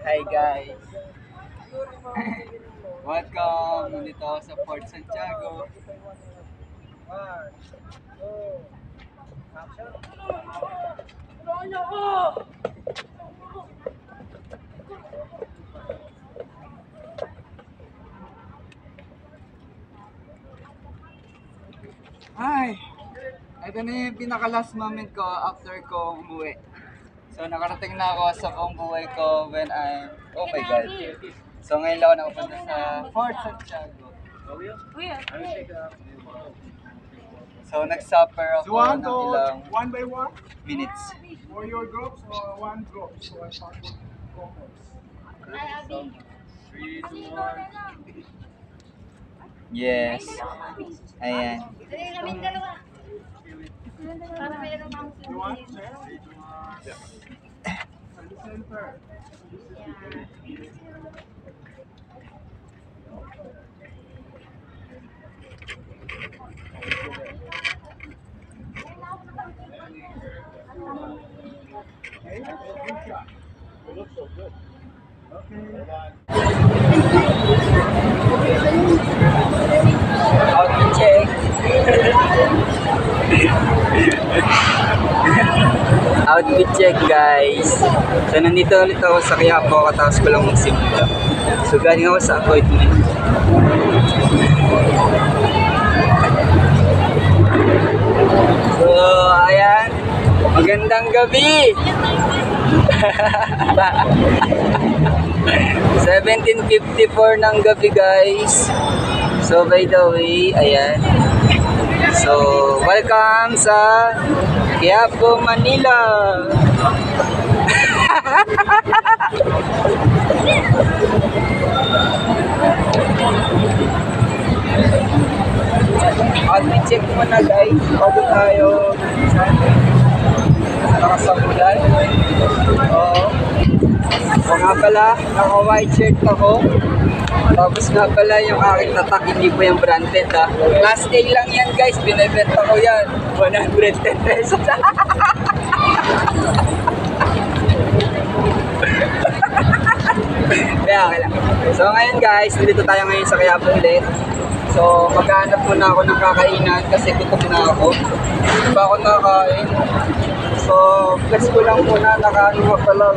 Hi guys! Welcome! Nandito ako sa Port Santiago. Ay! Ito na yung pinaka-last moment ko after ko umuwi. So nakarating na ako sa buong buhay ko when I'm... Oh my God! So ngayon lang ako nakapunta sa Port Santiago. So nag-supper ako ng ilang one by one minutes. for your groups or one group? So I start with couples. Yes. Ayan. You want? Yeah. Center. Okay, good shot. It looks so good. Okay. Outfit check. Outfit check guys. So nandito ulit ako sa Quiapo katapos ko lang magsimula. So galing ako sa appointment. So ayan. Magandang gabi. 17:54 ng gabi guys. So by the way, ayan. So welcome sa Quiapo, Manila. Outfit check muna guys bago tayo nakasabulan. Oo. So nga pala, naka-white shirt ako. Tapos nga pala yung aking tatak, hindi po yung branded ha. Class A lang yan guys, binibenta ko yan. 110 pesos. Kaya okay lang. So ngayon guys, dito tayo ngayon sa Quiapo ulit. So maghanap muna ako ng kakainan kasi gutom na ako. Hindi pa ako nakakain. So flex ko lang muna, nakaano nga pala.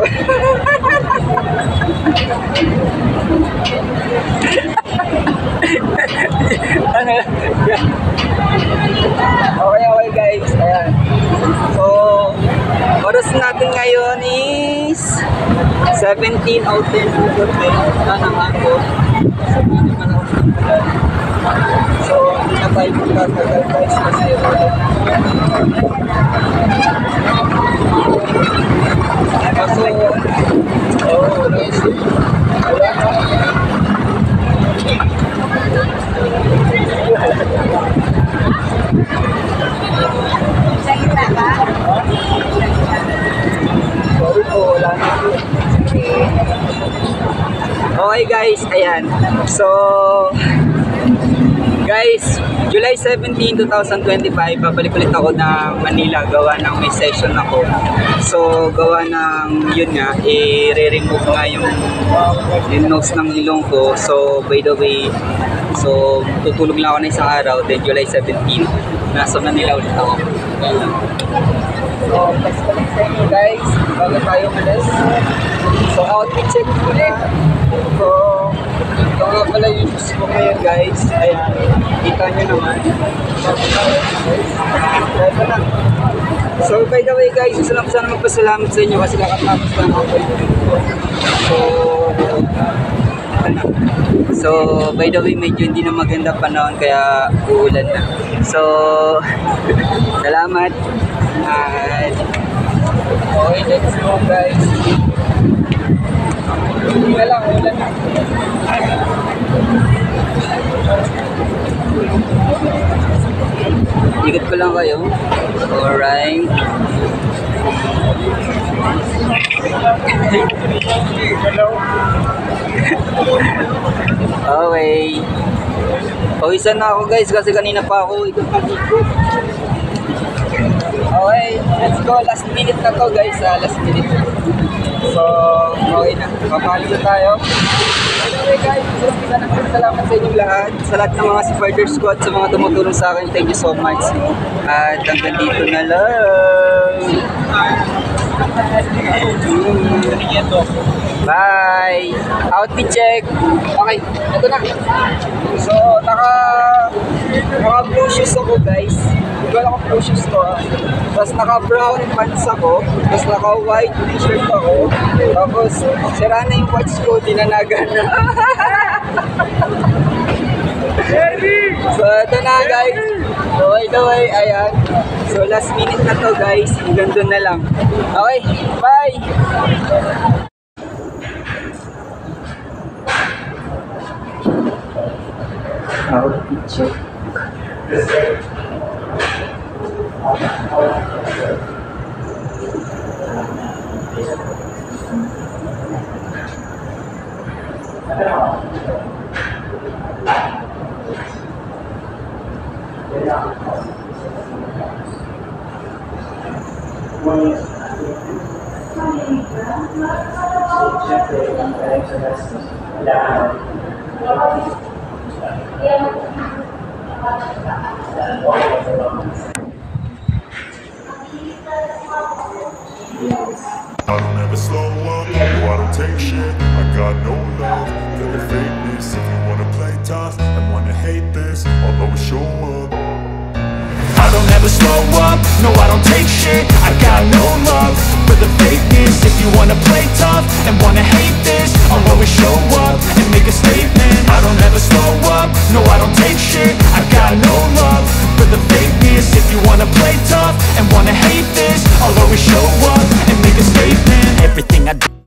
Ano? Okay guys, ayan. So oras natin ngayon is 17:10 ng gabi. Naman ko. So hindi na tayo magtatagal guys kasi okay guys, ayan. So guys, July 17, 2025, babalik ulit ako ng Manila, gawa ng may session ako. So gawa ng yun nga, i-remove nga yung nose ng ilong ko. So by the way, so tutulog lang ako na isang araw, then July 17, nasa Manila ulit ako. So best ko lang sa inyo guys, bago tayo malas. So outfit check ulit. So ito nga pala yung shoes ko ngayon guys. Ayan, kita nyo naman. So by the way guys, gusto lang sana magpasalamat sa inyo kasi kakatapos lang ako. So by the way, medyo hindi na maganda panahon kaya uulan na. So salamat. And okay, let's go guys. Hindi na lang, ulan na. Ikot ko lang kayo. Alright. Okay. Pawisan na ako guys kasi kanina pa ako ikot. Okay, let's go. Last minute na to guys. Last minute. So, okay na. Papalo na tayo. Anyway guys, salamat sa inyong lahat. Sa lahat ng mga supporters ko at sa mga tumutulong sa akin. Thank you so much. At hanggang dito na lang. Bye! Outfit check! Okay, ito na. So, naka blue shoes ako guys. Wala akong blue shoes to ah. Tapos naka brown pants ako. Tapos naka white t-shirt ako. Tapos sira na yung watch ko, dinanagan na. So, ito na guys. Kaway, ayan. So, last minute na to guys. Hanggang doon na lang. Okay, bye! Outfit check. I don't ever slow up, no I don't take shit. I got no love for the fakeness. If you wanna play tough and wanna hate this, I'll always show up. I don't ever slow up, no I don't take shit. I got no love for the fakeness. If you wanna play tough and wanna hate this, I'll always show up and make a statement. I don't ever slow up, no I don't take shit. I got no love for the fakeness. If you wanna play tough and wanna hate this, I'll always show up and make a statement. Everything I do